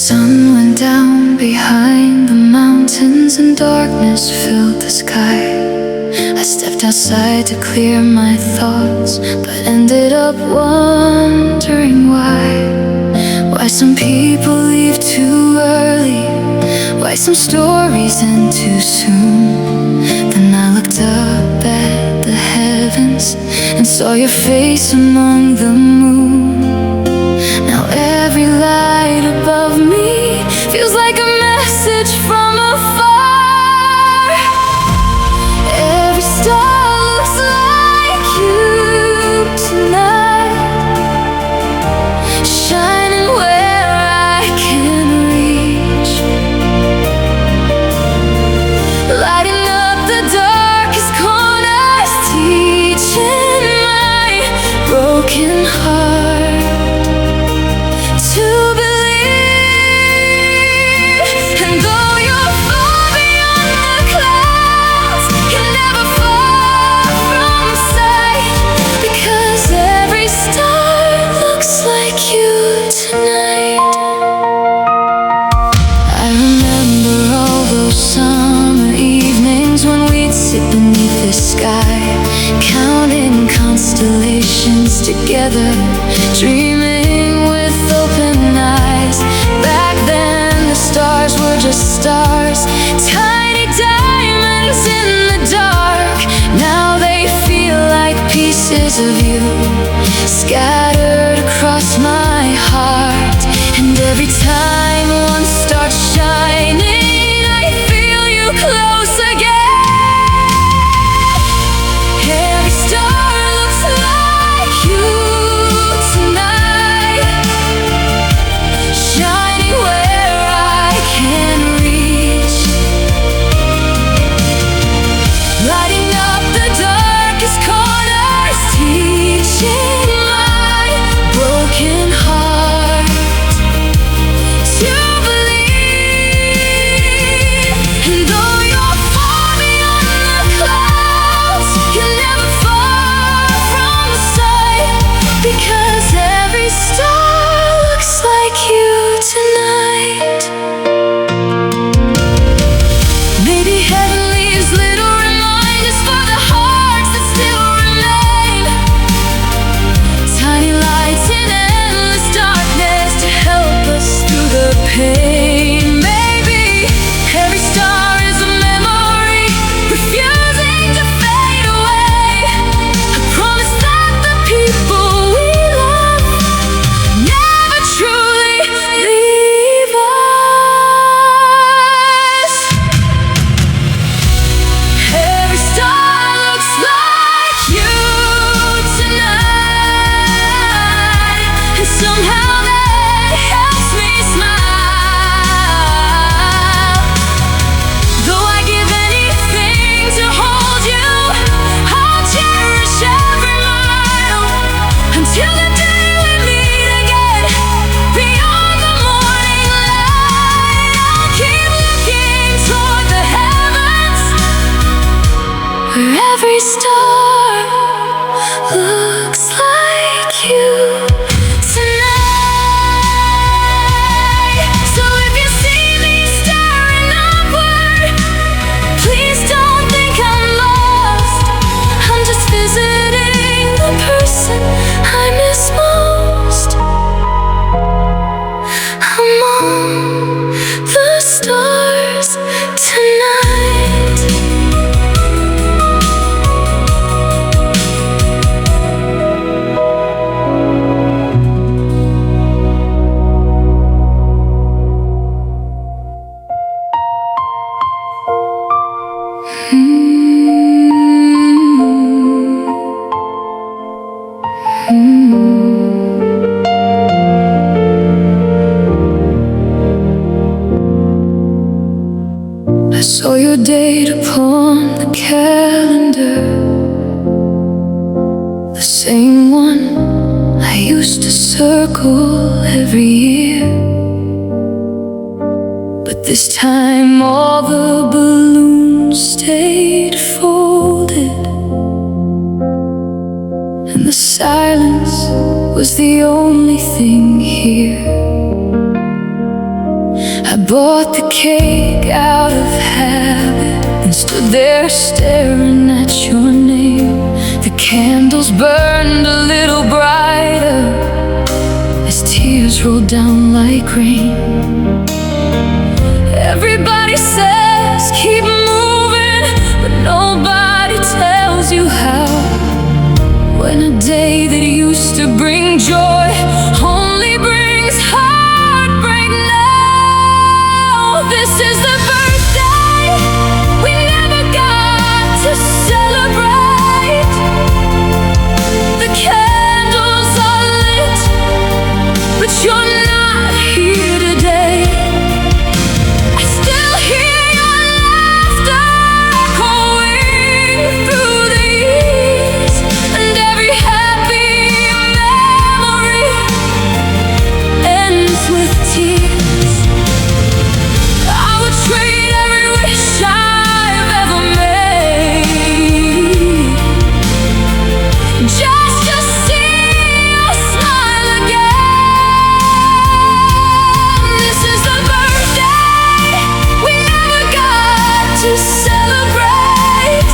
sun went down behind the mountains and darkness filled the sky. I stepped outside to clear my thoughts, but ended up wondering why some people leave too early, why some stories end too soon. Then I looked up at the heavens and saw your face among the moon. Now every light above me feels like a message from afar. Every star looks like you tonight, shining where I can reach, lighting up the darkest corners, teaching my broken heart to believe. And though you're far beyond the clouds, you're never far from sight, because every star looks like you tonight. I remember all those summer evenings when we'd sit beneath the sky, counting constellations together, dreaming with open eyes. Back then the stars were just stars, tiny diamonds in the dark. Now they feel like pieces of you, scattered across my heart. And every time one starts shining, I feel you close again. Every star looks like you tonight, shining where I can reach, lighting up the darkest corners, teaching my broken heart to believe. And though you're far beyond the clouds, you're never far from the sight, because every star looks like you tonight. Maybe heaven leaves little reminders for the hearts that still remain, tiny lights in endless darkness to help us through the pain. Maybe every star is a memory refusing to fade away, a promise that the people we love never truly leave us. Every star looks like you tonight, and somehow that helps me smile. Though I give anything to hold you, I'll cherish every mile until the day we meet again. Beyond the morning light, I'll keep looking toward the heavens, where every star looks like you tonight. So if you see me staring upward, please don't think I'm lost. I'm just visiting the person I miss most among the stars tonight. I saw your date upon the calendar, the same one I used to circle every year. But this time all the balloons stayed folded, and the silence was the only thing here. bought the cake out of habit and stood there staring at your name. The candles burned a little brighter as tears rolled down like rain. Everybody says keep moving, but nobody tells you how. When a day that used to bring joy only brings heartbreak now. This is the birthday we never got to celebrate. The candles are lit, but you're not here today. I still hear your laughter echoing through the years, and every happy memory ends with tears. I would trade every wish I've ever made just to see you smile again. This is the birthday we never got to celebrate,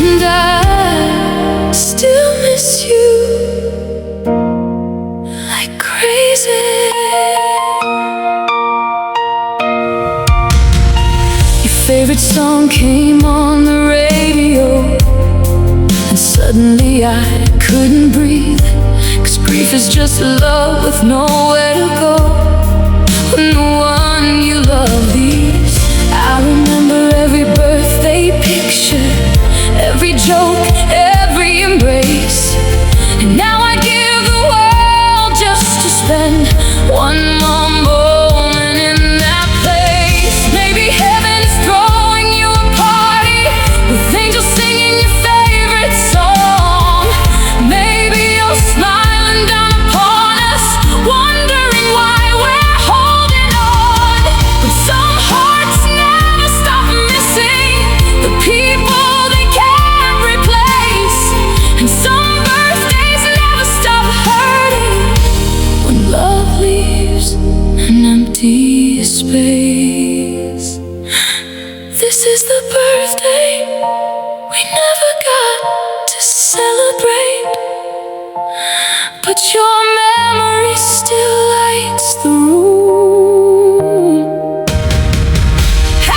and I still miss you like crazy. Your favorite song came on the radio, and suddenly I couldn't breathe. 'Cause grief is just love with nowhere to go when the one you love leaves. I remember every birthday picture, every joke, every embrace, and now I give the world just to spend one more moment in that place. Maybe heaven's throwing you a party with angels singing your favorite song. Maybe you're smiling down upon us, wondering why we're holding on. But some hearts never stop missing the people they can't replace, and some birthdays never stop hurting when love leaves an empty space. This is the birthday we never got to celebrate, but your memory still lights the room.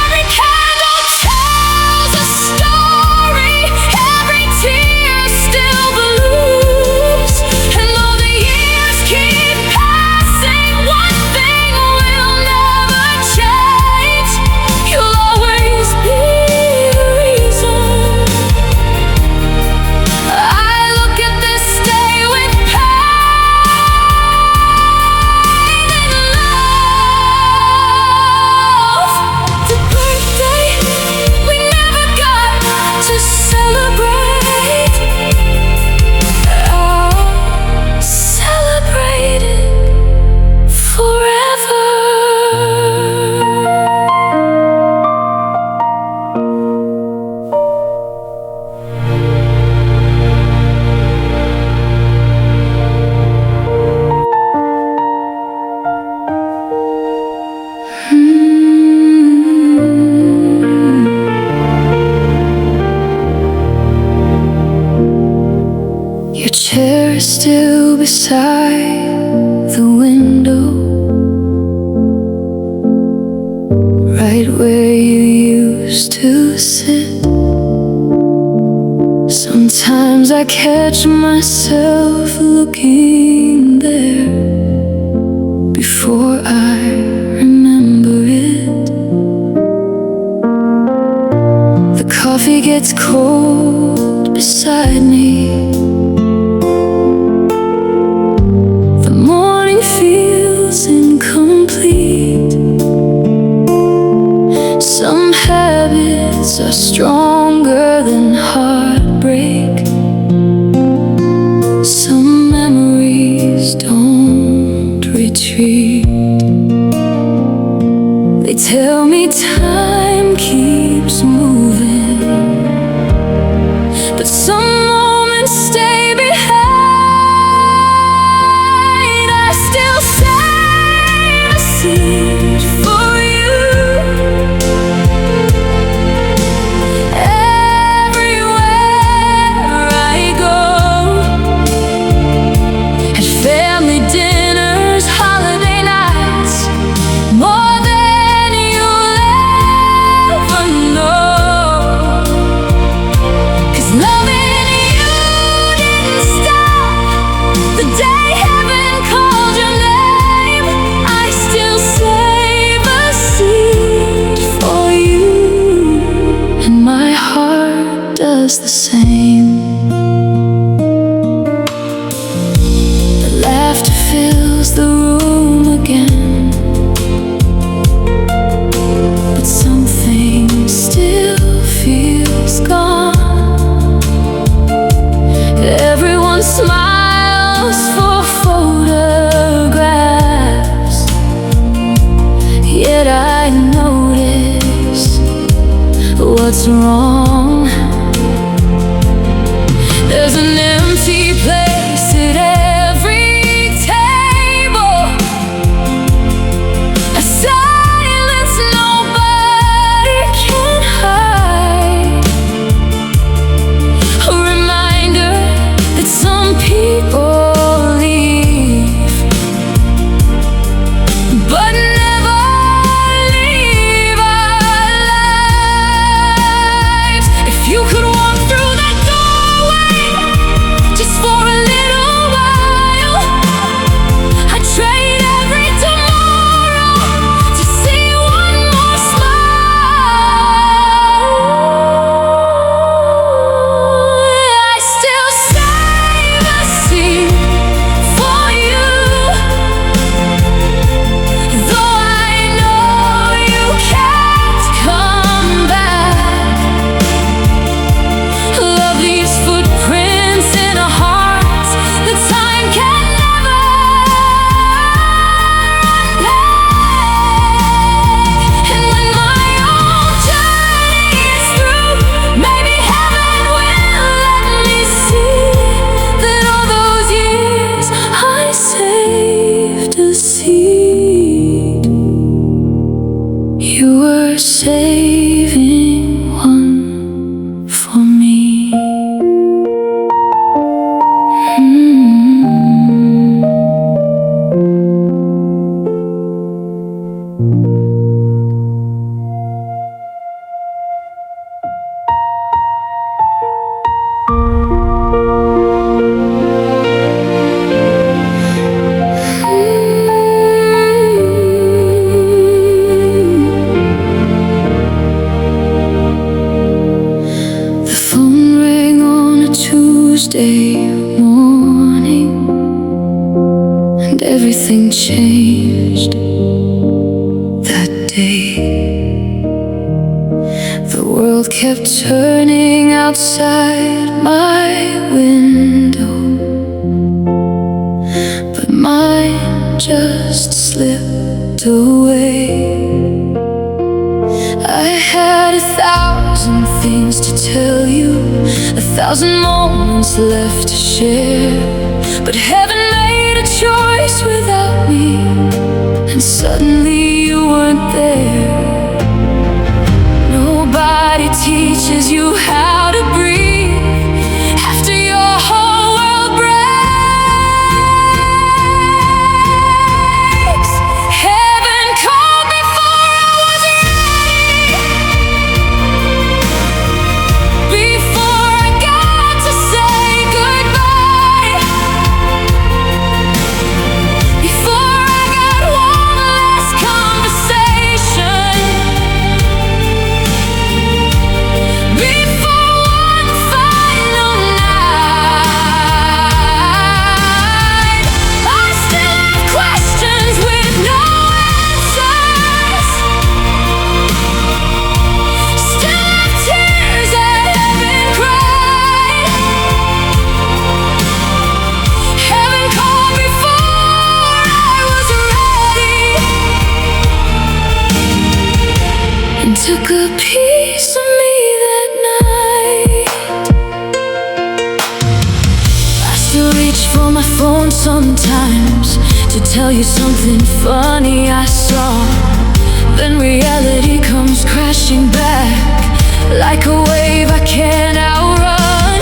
Every candle tells a story, every tear still blues, and though the years keep passing, one thing will never change: you'll always be the reason I look at this day with pride and love. The birthday we never got to celebrate, I'll celebrate it forever. Your chair is still beside the window, right where you used to sit. Sometimes I catch myself looking there before I remember it. The coffee gets cold beside me, the morning feels incomplete. Some habits are stronger than heartbreak, some memories don't retreat. They tell me time keeps moving, but some moments stay behind. I still save a seat was wrong. There's an empty place at every table, a silence nobody can hide, a reminder that some people leave, but never leave our lives. If you could walk through that doorway just for a little while, I'd trade every tomorrow to see one more smile. I still save a seat for you, though I know you can't come back. Love leaves footprints in our hearts that time can never run back. And when my own journey is through, maybe heaven will let me see that all those years I saved a seed. You were saving one for me. The phone rang on a Tuesday morning, and everything changed that day. The world kept turning outside my window, but mine just slipped away. I had 1,000 things to tell you, 1,000 moments left to share, but heaven made a choice without me, and suddenly you weren't there. Nobody teaches you how to breathe after your whole world breaks. Heaven called before I was ready, before I got to say goodbye, before I got one last conversation, before one final night. I still have questions with no answers, still have tears that haven't cried. Heaven called before I was ready, and took a piece of me that night. I still reach for my phone sometimes to tell you something funny I saw. Then reality comes crashing back like a wave I can't outrun.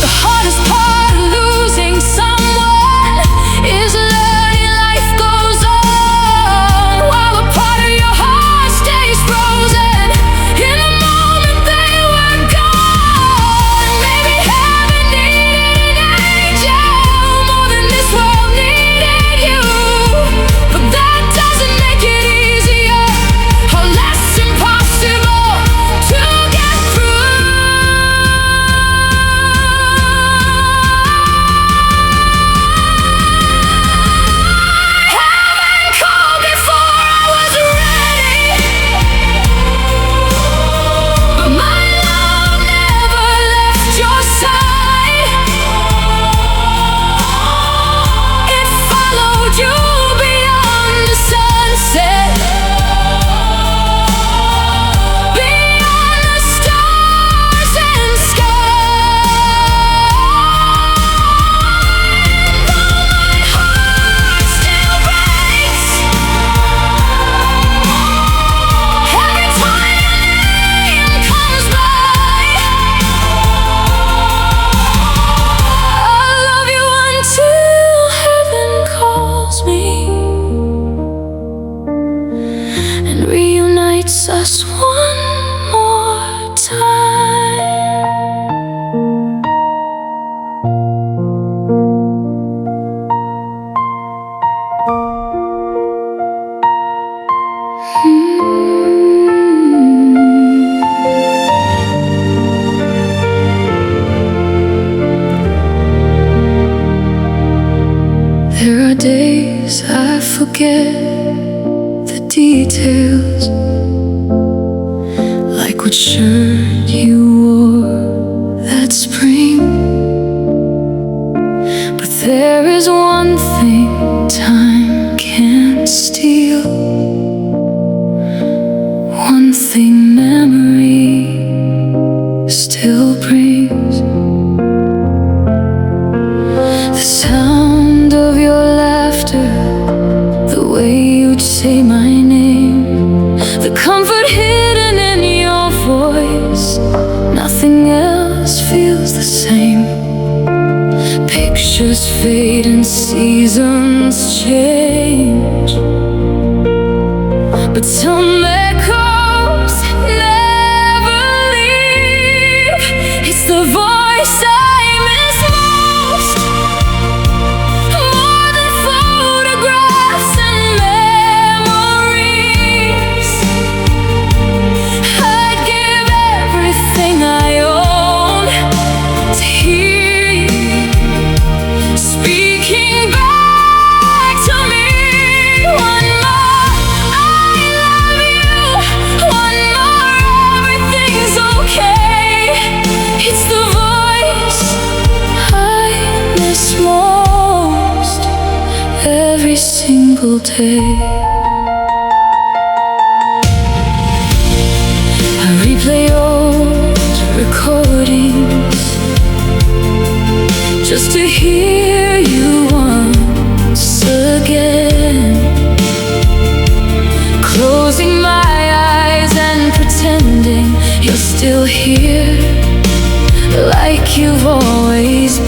The hardest part of losing someone is learning life goes on, while a part of your heart stays frozen in the moment they were gone. Maybe heaven needed an angel more than this world needed you, but that doesn't make it easier or less impossible to get through. just one more time. There are days I forget the details, like what shirt you wore that spring. But there is one thing time can't steal, one thing memory still brings. The sound of your laughter, the way you'd say my name, the comfort hidden in your voice. Nothing else feels the same. Pictures fade and seasons change, but some echoes never leave. It's the voice I miss most, more than photographs and memories. I'd give everything I own to hear you speaking back to me. One more, I love you. One more, everything's okay. It's the voice I miss most every single day. I replay old recordings just to hear you once again, closing my eyes and pretending you're still here, like you've always